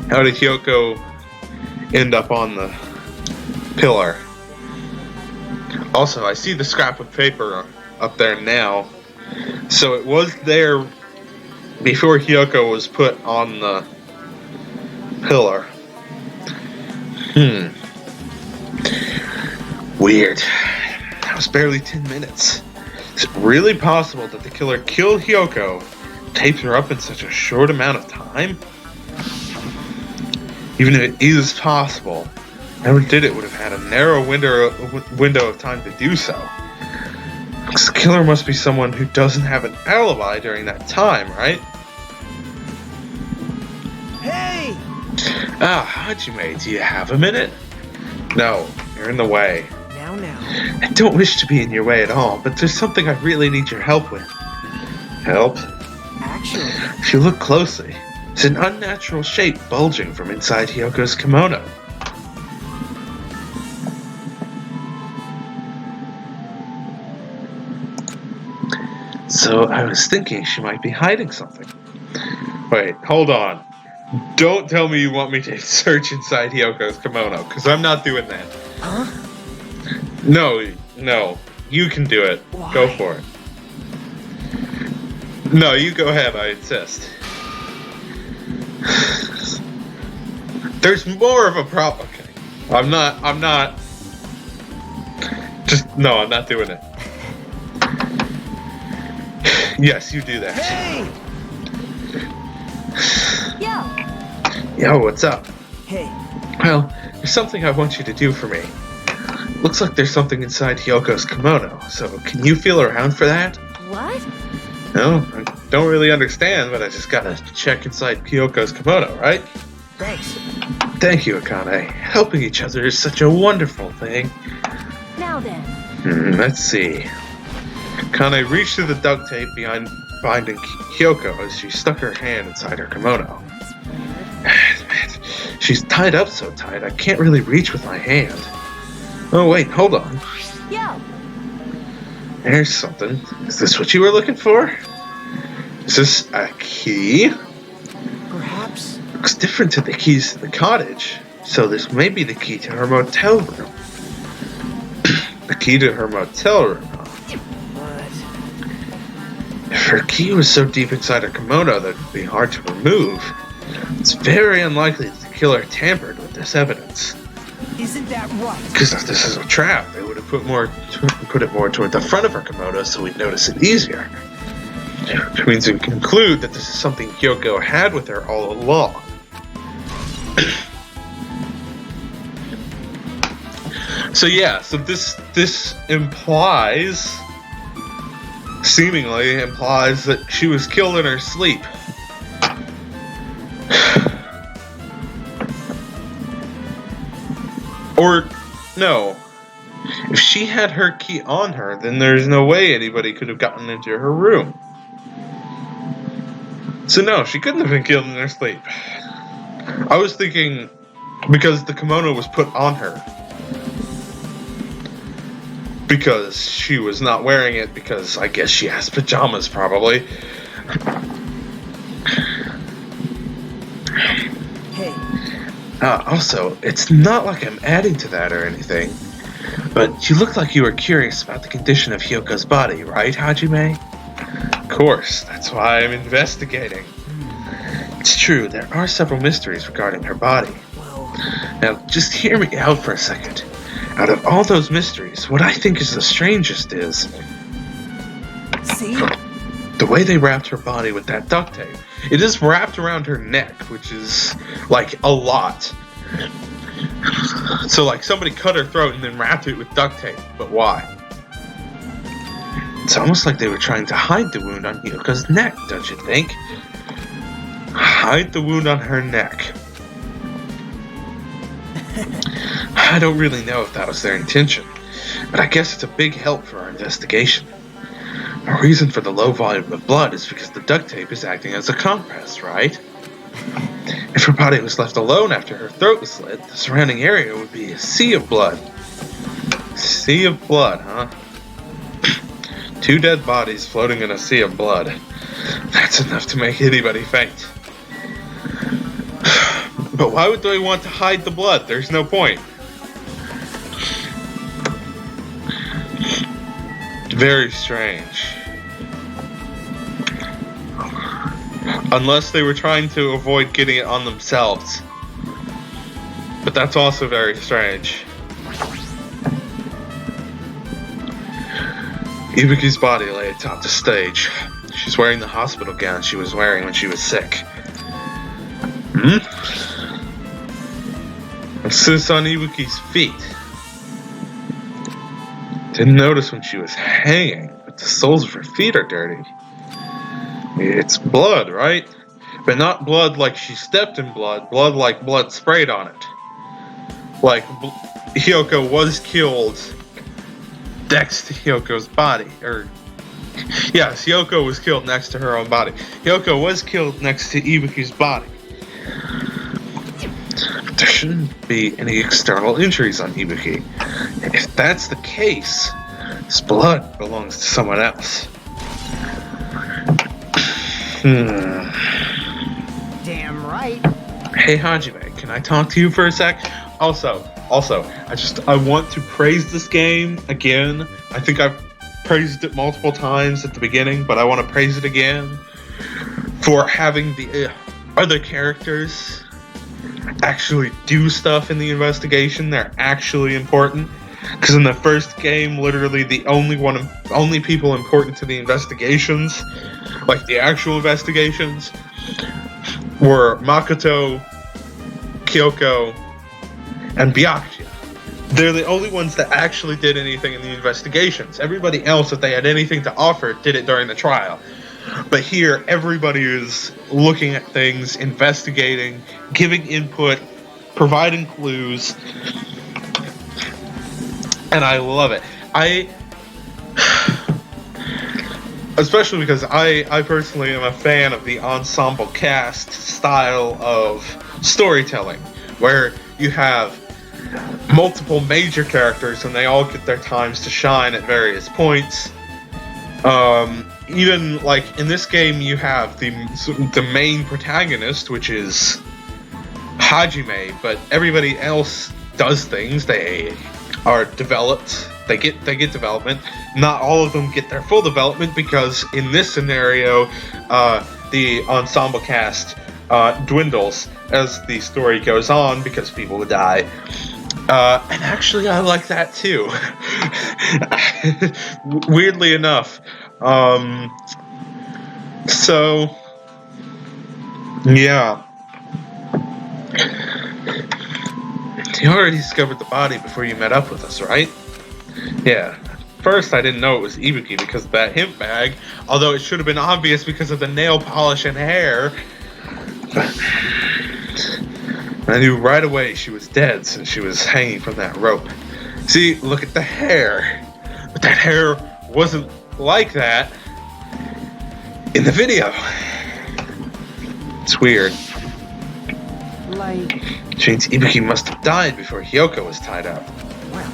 Hyoko end up on the pillar? Also, I see the scrap of paper up there now, so it was there before Hyoko was put on the pillar. Weird. That was barely 10 minutes. Is it really possible that the killer killed Hyoko, taped her up in such a short amount of time? Even if it is possible, whoever did it would have had a narrow window of time to do so. Because the killer must be someone who doesn't have an alibi during that time, right? Hey! Hajime, do you have a minute? No, you're in the way. Now. I don't wish to be in your way at all, but there's something I really need your help with. Help? Actually, If you look closely, it's an unnatural shape bulging from inside Hyoko's kimono. So I was thinking she might be hiding something. Wait, hold on. Don't tell me you want me to search inside Hyoko's kimono, because I'm not doing that. huh? No, you can do it. Why? Go for it. No, you go ahead, I insist. There's more of a problem. Okay. I'm not doing it. Yes, you do that. Hey! Yo, what's up? Hey, Well, there's something I want you to do for me. Looks like there's something inside Hyoko's kimono, so can you feel around for that? What? No, I don't really understand, but I just gotta check inside Hyoko's kimono, right? thanks. Thank you, Akane. Helping each other is such a wonderful thing. Now then. Let's see. Akane reached through the duct tape behind binding Hyoko as she stuck her hand inside her kimono. That's weird. She's tied up so tight I can't really reach with my hand. Oh wait, hold on. Yo. There's something. Is this what you were looking for? Is this a key? Perhaps. Looks different to the keys to the cottage. So this may be the key to her motel room. The key to her motel room, huh? But If her key was so deep inside her kimono that it would be hard to remove, it's very unlikely that the killer tampered with this evidence. isn't that right? Because if this is a trap, they would have put it more toward the front of her kimono so we'd notice it easier. Which means we can conclude that this is something Kyoko had with her all along. So this seemingly implies that she was killed in her sleep. Or, no. If she had her key on her, then there's no way anybody could have gotten into her room. So no, she couldn't have been killed in her sleep. I was thinking because the kimono was put on her. Because she was not wearing it, because I guess she has pajamas, probably. Hey. Also, it's not like I'm adding to that or anything, but you look like you were curious about the condition of Hyoko's body, right, Hajime? Of course, that's why I'm investigating. It's true, there are several mysteries regarding her body. Well, Now, just hear me out for a second. Out of all those mysteries, what I think is the strangest is see? the way they wrapped her body with that duct tape. It is wrapped around her neck, which is, like, a lot. So, like, somebody cut her throat and then wrapped it with duct tape. But why? It's almost like they were trying to hide the wound on Hyoko's neck, don't you think? Hide the wound on her neck. I don't really know if that was their intention, but I guess it's a big help for our investigation. A reason for the low volume of blood is because the duct tape is acting as a compress, right? If her body was left alone after her throat was slit, the surrounding area would be a sea of blood. Sea of blood, huh? 2 dead bodies floating in a sea of blood. That's enough to make anybody faint. But why would they want to hide the blood? There's no point. Very strange. Unless they were trying to avoid getting it on themselves. But that's also very strange. Ibuki's body lay atop the stage. She's wearing the hospital gown she was wearing when she was sick. What's this on Ibuki's feet? Didn't notice when she was hanging, but the soles of her feet are dirty. It's blood, right? But not blood like she stepped in blood, blood like blood sprayed on it. Like, Hyoko was killed next to Hyoko's body. Yes, Hyoko was killed next to her own body. Hyoko was killed next to Ibuki's body. But there shouldn't be any external injuries on Ibuki. If that's the case, this blood belongs to someone else. Damn right. Hey Hajime, can I talk to you for a sec? Also, I want to praise this game again. I think I've praised it multiple times at the beginning, but I want to praise it again for having the other characters actually do stuff in the investigation. They're actually important. Because in the first game, literally the only people important to the investigations, like the actual investigations, were Makoto, Kyoko, and Byakuya. They're the only ones that actually did anything in the investigations. Everybody else, if they had anything to offer, did it during the trial. But here, everybody is looking at things, investigating, giving input, providing clues, and I love it. Especially because I personally am a fan of the ensemble cast style of storytelling, where you have multiple major characters and they all get their times to shine at various points. Even like in this game, you have the main protagonist, which is Hajime, but everybody else does things. They are developed. They get development. Not all of them get their full development because in this scenario, the ensemble cast dwindles as the story goes on because people would die. And actually, I like that too. Weirdly enough. So, yeah. You already discovered the body before you met up with us, right? Yeah. First, I didn't know it was Ibuki because of that hint bag, although it should have been obvious because of the nail polish and hair. I knew right away she was dead since she was hanging from that rope. See, look at the hair. But that hair wasn't like that in the video. It's weird. Like, Which means Ibuki must have died before Hyoko was tied up. well,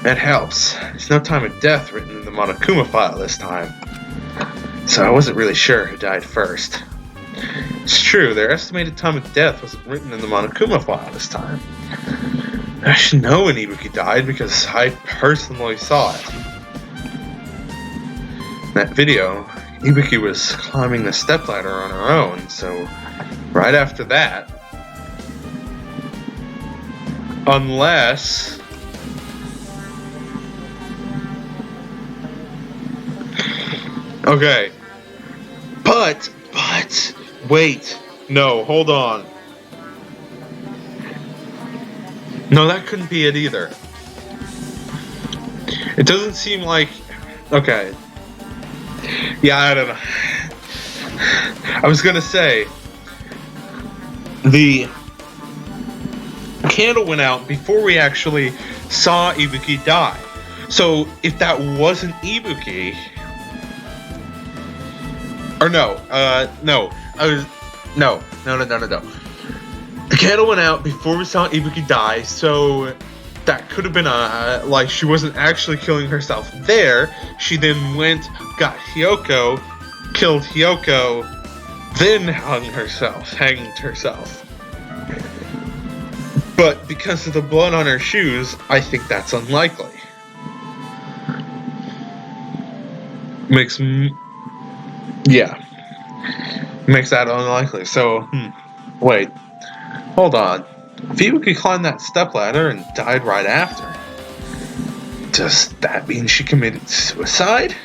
That helps. There's no time of death written in the Monokuma file this time. So I wasn't really sure who died first. It's true, their estimated time of death wasn't written in the Monokuma file this time. I should know when Ibuki died because I personally saw it. In that video, Ibuki was climbing the stepladder on her own, so right after that, unless okay, but wait, no, hold on. No, that couldn't be it either. It doesn't seem like... Okay. Yeah, I don't know. I was gonna say... The candle went out before we actually saw Ibuki die. So, if that wasn't Ibuki... Or no. No. No. The candle went out before we saw Ibuki die, so that could have been like she wasn't actually killing herself there. She then went, got Hyoko, killed Hyoko, then hanged herself. But because of the blood on her shoes, I think that's unlikely. Makes that unlikely. So, wait. Hold on. If Ibuki climbed that stepladder and died right after, does that mean she committed suicide?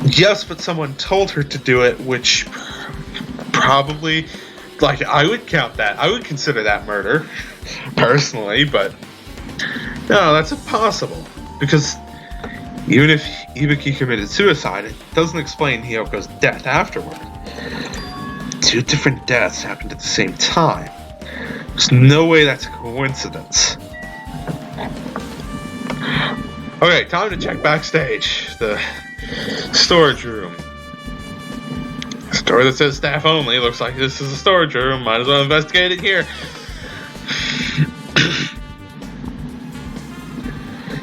Yes, but someone told her to do it, which probably, like, I would count that. I would consider that murder, personally, but no, that's impossible. Because even if Ibuki committed suicide, it doesn't explain Hyoko's death afterward. Two different deaths happened at the same time. There's no way that's a coincidence. Okay, time to check backstage. The storage room. Store that says staff only. Looks like this is a storage room. Might as well investigate it here.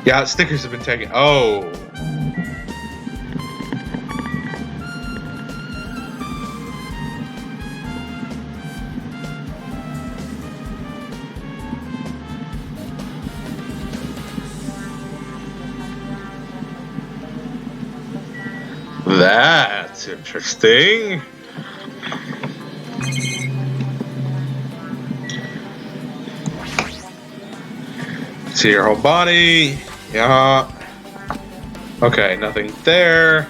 Yeah, stickers have been taken. Oh. That's interesting. See your whole body. Yeah. Okay, nothing there.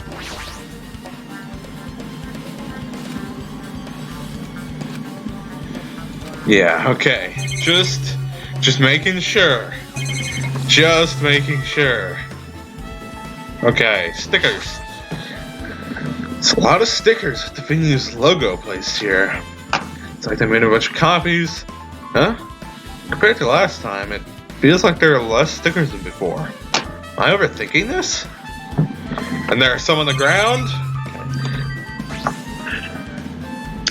Yeah, okay. Just making sure. Just making sure. Okay, stickers. It's a lot of stickers with the venue's logo placed here. It's like they made a bunch of copies. Huh? Compared to last time, it feels like there are less stickers than before. Am I overthinking this? And there are some on the ground?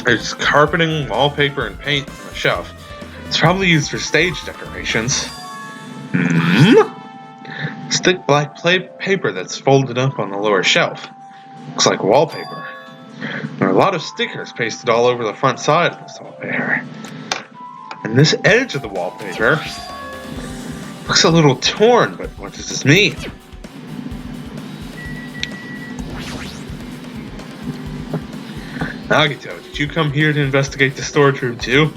There's carpeting, wallpaper, and paint on the shelf. It's probably used for stage decorations. It's thick black paper that's folded up on the lower shelf. Looks like wallpaper. There are a lot of stickers pasted all over the front side of this wallpaper. And this edge of the wallpaper looks a little torn, but what does this mean? Nagito, did you come here to investigate the storage room too?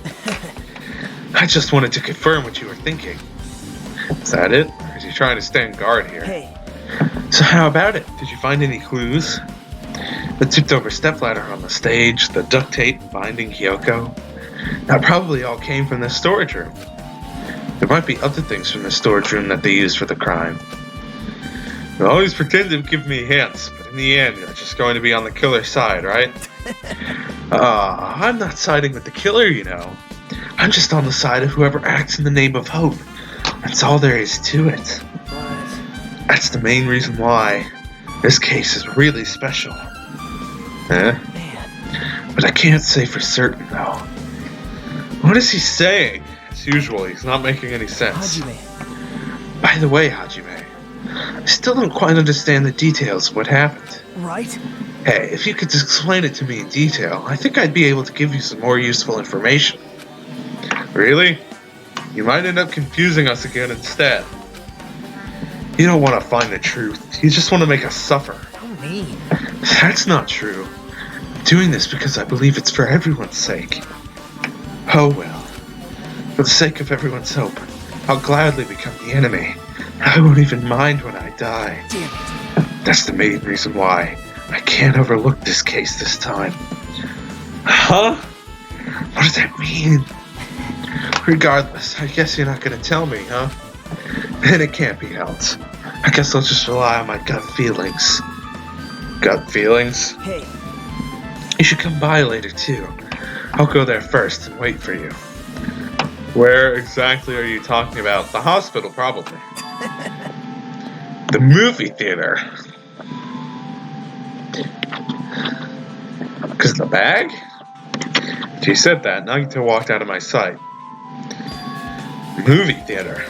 I just wanted to confirm what you were thinking. Is that it? Or are you trying to stand guard here? Hey. So how about it? Did you find any clues? The tipped over stepladder on the stage, the duct tape binding Kyoko. That probably all came from the storage room. There might be other things from the storage room that they used for the crime. You always pretend to give me hints, but in the end, you're just going to be on the killer's side, right? I'm not siding with the killer, you know. I'm just on the side of whoever acts in the name of hope. That's all there is to it. That's the main reason why this case is really special. Man. But I can't say for certain, though. What is he saying? As usual, he's not making any sense. Hajime. By the way, Hajime, I still don't quite understand the details of what happened. Right? Hey, if you could just explain it to me in detail, I think I'd be able to give you some more useful information. Really? You might end up confusing us again instead. You don't want to find the truth. You just want to make us suffer. How mean. That's not true. I'm doing this because I believe it's for everyone's sake. Oh well. For the sake of everyone's hope, I'll gladly become the enemy. I won't even mind when I die. Damn it. That's the main reason why I can't overlook this case this time. Huh? What does that mean? Regardless, I guess you're not gonna tell me, huh? Then it can't be helped. I guess I'll just rely on my gut feelings. Gut feelings? Hey. You should come by later, too. I'll go there first and wait for you. Where exactly are you talking about? The hospital, probably. The movie theater. Because the bag? She said that. Nagito walked out of my sight. Movie theater.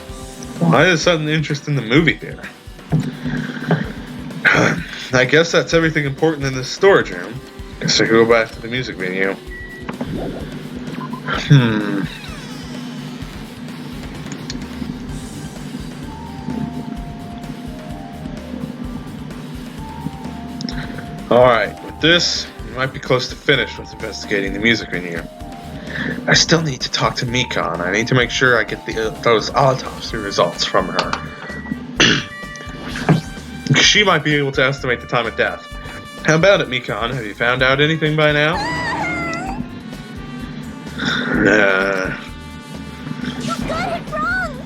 Why is sudden interest in the movie theater? I guess that's everything important in this storage room. Guess I go back to the music video. Alright, with this, we might be close to finished with investigating the music venue. I still need to talk to Mikan. I need to make sure I get those autopsy results from her. She might be able to estimate the time of death. How about it, Mikan? Have you found out anything by now? You got it wrong!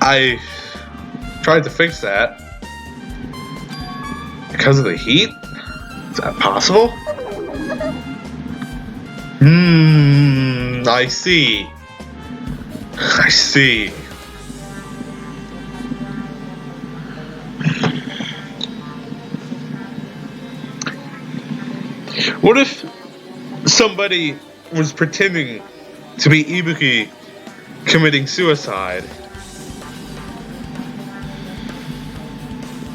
I tried to fix that. Because of the heat? Is that possible? I see. I see. What if somebody was pretending to be Ibuki committing suicide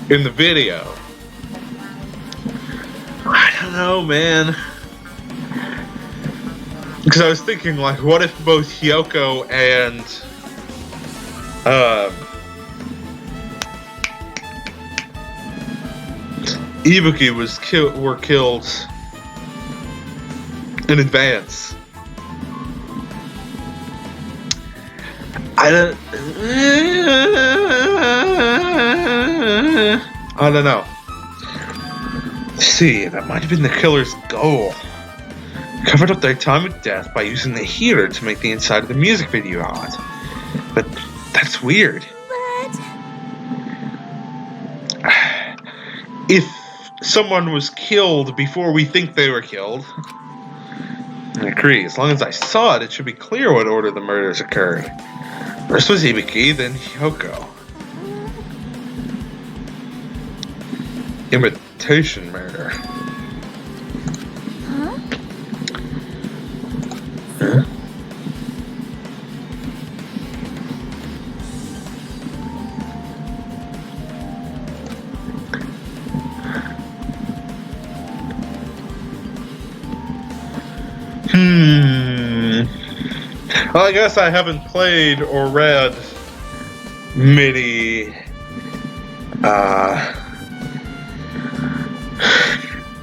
in the video? I don't know, man. Because I was thinking, like, what if both Hyoko and Ibuki were killed in advance? I don't know. See, that might have been the killer's goal. Covered up their time of death by using the heater to make the inside of the music video hot. But that's weird. But... If someone was killed before we think they were killed, I agree. As long as I saw it, it should be clear what order the murders occurred. First was Ibuki, then Hyoko. Imitation murder. Huh? Huh? Well, I guess I haven't played or read many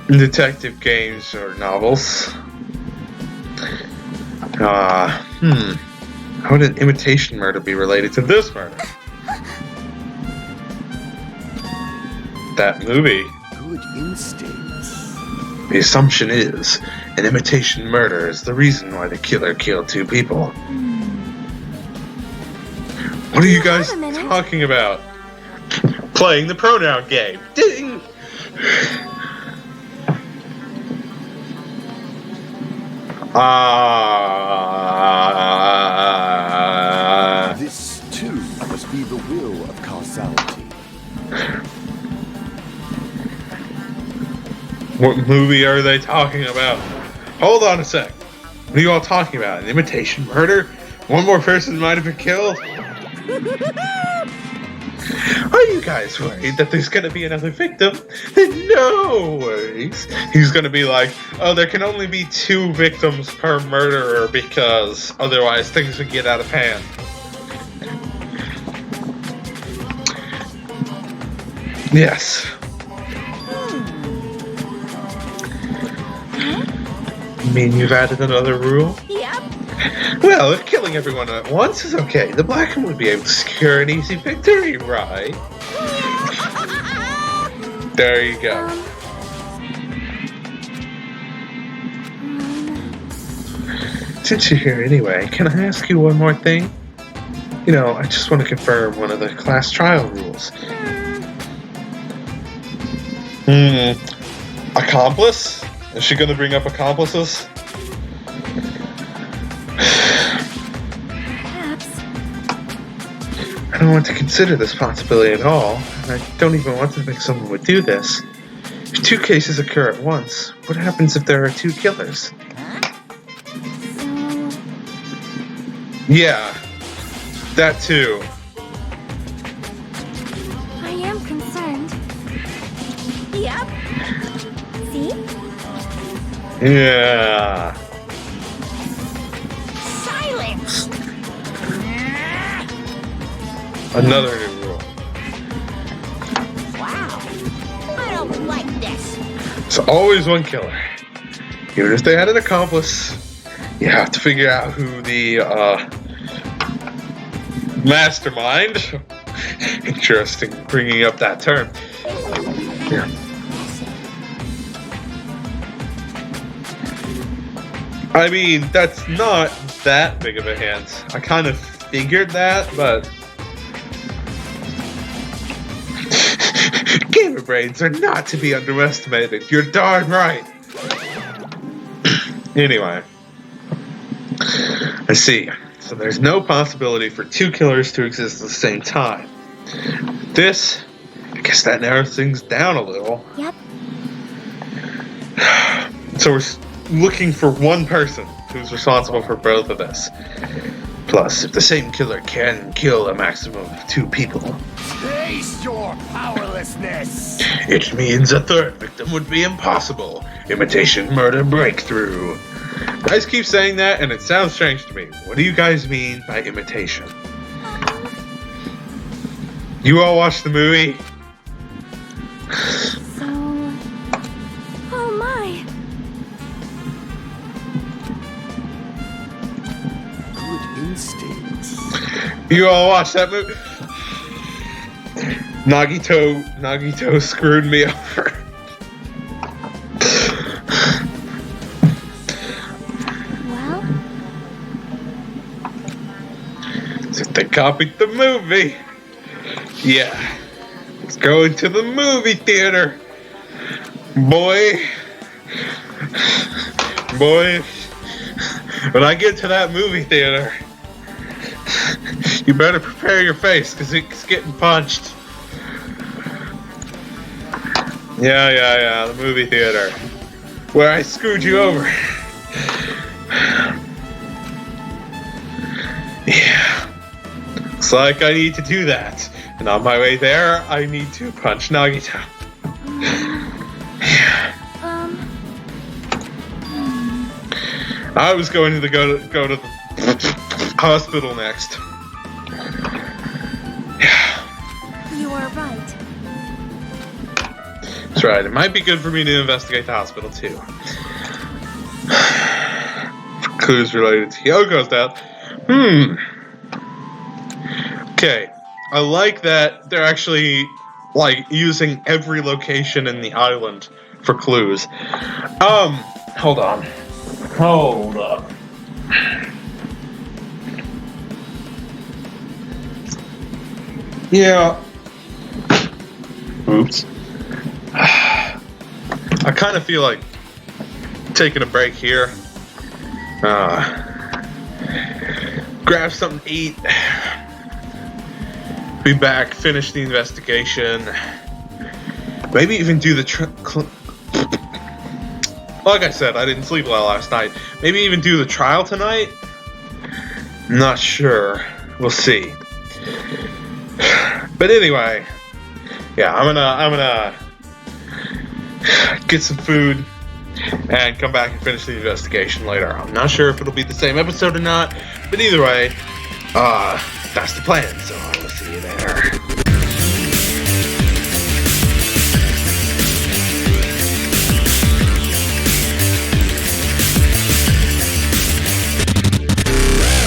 detective games or novels. How would an imitation murder be related to this murder? That movie. Good instincts. The assumption is an imitation murder is the reason why the killer killed 2 people. What are you guys Wait a minute. talking about? Playing the pronoun game. Ding! This, too, must be the will of causality. What movie are they talking about? Hold on a sec. What are you all talking about? An imitation murder? One more person might have been killed? Are you guys worried that there's gonna be another victim? No worries. He's gonna be like, oh, there can only be 2 victims per murderer because otherwise things would get out of hand. Yes. You mean you've added another rule? Yep. Well, if killing everyone at once is okay, the Black one would be able to secure an easy victory, right? There you go. Since you're here anyway, can I ask you one more thing? You know, I just want to confirm one of the class trial rules. Accomplice? Is she going to bring up accomplices? Perhaps. I don't want to consider this possibility at all. I don't even want to think someone would do this. If 2 cases occur at once, what happens if there are 2 killers? Yeah, that too. I am concerned. Yep. See? Yeah. Silence! Another new rule. Wow. I don't like this. It's always one killer. Even if they had an accomplice, you have to figure out who the mastermind. Interesting bringing up that term. Yeah. I mean, that's not that big of a hint. I kind of figured that, but gamer brains are not to be underestimated. You're darn right. Anyway, I see. So there's no possibility for 2 killers to exist at the same time. This, I guess that narrows things down a little. Yep. So we're looking for one person who's responsible for both of this. Plus, if the same killer can kill a maximum of 2 people, Taste your powerlessness! it means a 3rd victim would be impossible. Imitation murder breakthrough. You guys keep saying that, and it sounds strange to me. What do you guys mean by imitation? You all watched the movie? So... Oh my. Good instincts. You all watched that movie? Nagito screwed me over. Well, So they copied the movie. Yeah. Let's go into the movie theater. Boy. When I get to that movie theater, you better prepare your face, because it's getting punched. Yeah, the movie theater. Where I screwed you over. Yeah. Looks like I need to do that. And on my way there, I need to punch Nagito. Yeah. I was going to go to the hospital next. You are right. That's right. It might be good for me to investigate the hospital too. Clues related to Hyoko's death. Okay. I like that they're actually like using every location in the island for clues. Hold on. Hold up. Yeah. Oops. I kind of feel like taking a break here. Grab something to eat. Be back, finish the investigation. Maybe even do the like I said, I didn't sleep well last night. Maybe even do the trial tonight? Not sure. We'll see. But anyway, yeah, I'm gonna get some food and come back and finish the investigation later. I'm not sure if it'll be the same episode or not, but either way, that's the plan, so I will see you there.